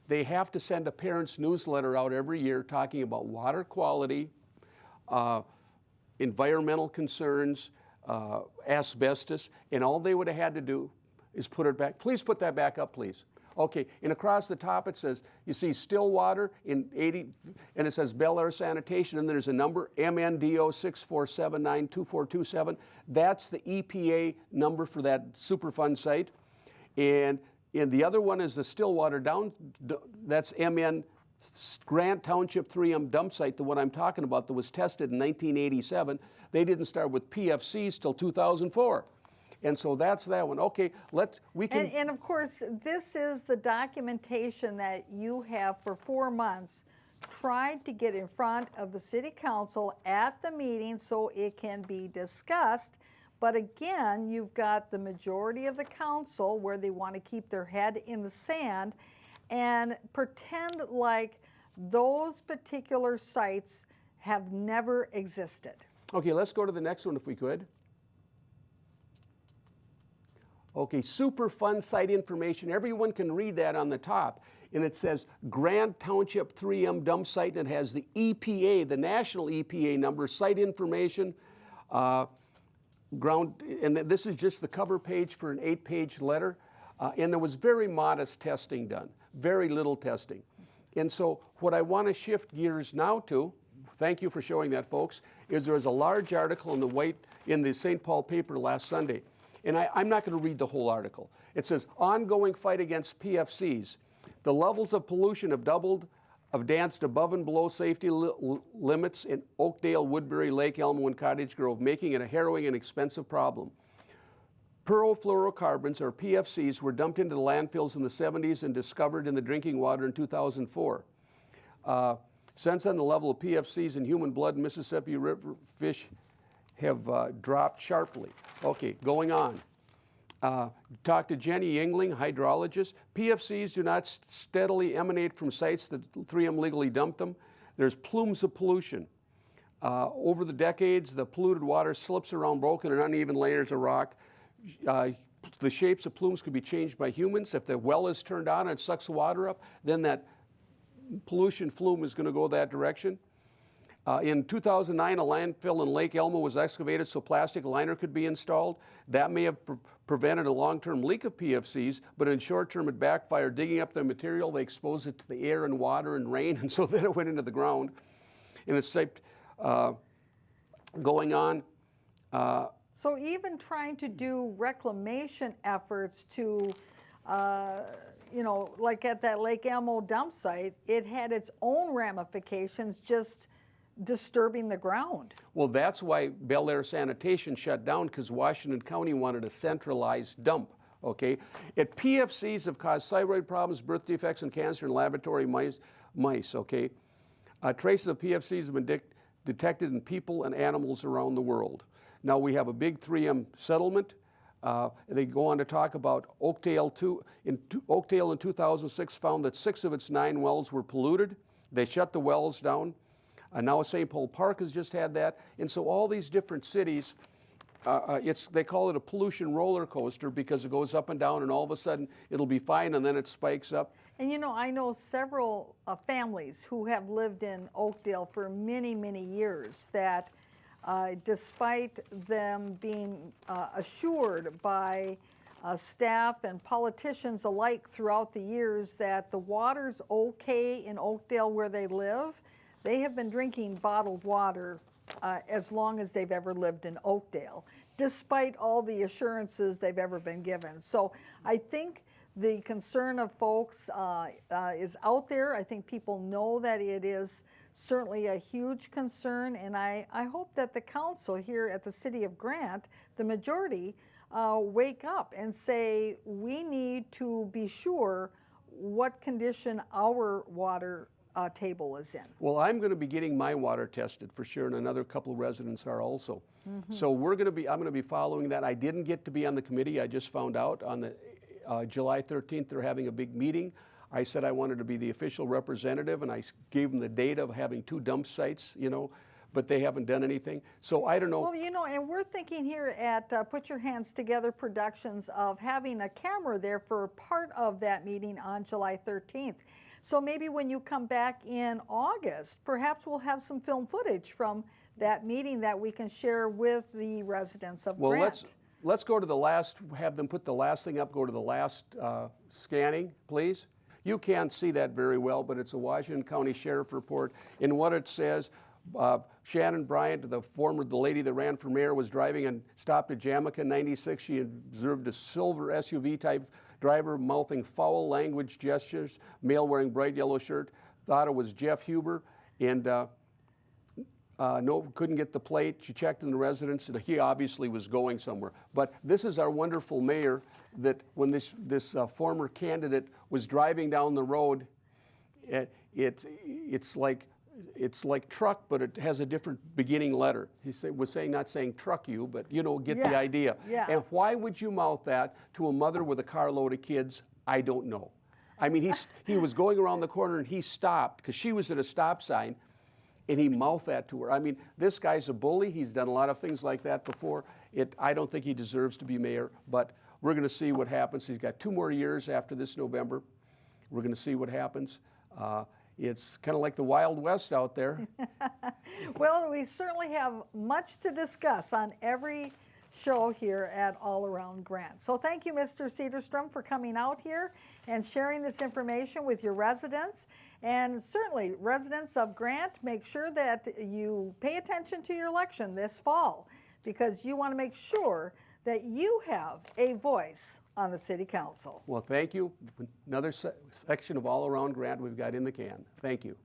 they have to send a parents' newsletter out every year talking about water quality, environmental concerns, asbestos, and all they would have had to do is put it back. Please put that back up, please. Okay, and across the top it says, you see Stillwater in 80, and it says Bel Air Sanitation, and there's a number, MNDO 64792427. That's the EPA number for that Superfund site. And the other one is the Stillwater that's MN Grant Township 3M dump site, the one I'm talking about that was tested in 1987. They didn't start with PFCs till 2004. And so that's that one. Okay, And of course, this is the documentation that you have for 4 months tried to get in front of the city council at the meeting so it can be discussed. But again, you've got the majority of the council where they want to keep their head in the sand and pretend like those particular sites have never existed. Okay, let's go to the next one if we could. Okay, Superfund site information. Everyone can read that on the top. And it says Grant Township 3M dump site, and it has the EPA, the national EPA number, site information, and this is just the cover page for an 8-page letter. And there was very modest testing done, very little testing. And so what I want to shift gears now to, thank you for showing that, folks, is there was a large article in the St. Paul paper last Sunday. And I'm not going to read the whole article. It says, ongoing fight against PFCs. The levels of pollution have danced above and below safety limits in Oakdale, Woodbury, Lake Elmo, and Cottage Grove, making it a harrowing and expensive problem. Perfluorocarbons, or PFCs, were dumped into the landfills in the 70s and discovered in the drinking water in 2004. Since then, the level of PFCs in human blood in Mississippi River fish have dropped sharply. Okay, going on. Talk to Jenny Yingling, hydrologist. PFCs do not steadily emanate from sites that 3M legally dumped them. There's plumes of pollution. Over the decades, the polluted water slips around broken and uneven layers of rock. The shapes of plumes could be changed by humans. If the well is turned on and it sucks the water up, then that pollution flume is going to go that direction. In 2009, a landfill in Lake Elmo was excavated so plastic liner could be installed. That may have prevented a long-term leak of PFCs, but in short term it backfired. Digging up the material, they exposed it to the air and water and rain, and so then it went into the ground. And it's going on. So even trying to do reclamation efforts to, like at that Lake Elmo dump site, it had its own ramifications just disturbing the ground. Well, that's why Bel Air Sanitation shut down, because Washington County wanted a centralized dump, okay? PFCs have caused thyroid problems, birth defects, and cancer in laboratory mice, okay? Traces of PFCs have been detected in people and animals around the world. Now we have a big 3M settlement. They go on to talk about Oakdale. Oakdale in 2006 found that 6 of its 9 wells were polluted. They shut the wells down. Now St. Paul Park has just had that. And so all these different cities, they call it a pollution roller coaster because it goes up and down and all of a sudden it'll be fine and then it spikes up. And I know several families who have lived in Oakdale for many, many years that despite them being assured by staff and politicians alike throughout the years that the water's okay in Oakdale where they live, they have been drinking bottled water as long as they've ever lived in Oakdale, despite all the assurances they've ever been given. So I think the concern of folks is out there. I think people know that it is certainly a huge concern, and I hope that the council here at the City of Grant, the majority, wake up and say, we need to be sure what condition our water table is in. Well, I'm going to be getting my water tested for sure, and another couple of residents are also. So I'm going to be following that. I didn't get to be on the committee. I just found out on the July 13th they're having a big meeting. I said I wanted to be the official representative, and I gave them the date of having 2 dump sites, but they haven't done anything. So I don't know. Well, and we're thinking here at Put Your Hands Together Productions of having a camera there for part of that meeting on July 13th. So maybe when you come back in August, perhaps we'll have some film footage from that meeting that we can share with the residents of Grant. Let's go to the last, have them put the last thing up, go to the last scanning, please. You can't see that very well, but it's a Washington County Sheriff report. In what it says, Shannon Bryant, the lady that ran for mayor, was driving and stopped at Jamaica 96. She observed a silver SUV-type driver mouthing foul language gestures, male wearing bright yellow shirt, thought it was Jeff Huber, and couldn't get the plate. She checked in the residence, and he obviously was going somewhere. But this is our wonderful mayor that when this former candidate was driving down the road, it's like truck, but it has a different beginning letter. He was saying, not saying truck you, but get the idea. Yeah. And why would you mouth that to a mother with a carload of kids? I don't know. I mean, he was going around the corner and he stopped because she was at a stop sign, and he mouthed that to her. I mean, this guy's a bully. He's done a lot of things like that before. I don't think he deserves to be mayor, but we're going to see what happens. He's got 2 more years after this November. We're going to see what happens. It's kind of like the Wild West out there. Well, we certainly have much to discuss on every show here at All Around Grant. So thank you, Mr. Sederstrom, for coming out here and sharing this information with your residents. And certainly, residents of Grant, make sure that you pay attention to your election this fall, because you want to make sure that you have a voice on the city council. Well, thank you. Another section of all-around grant we've got in the can. Thank you.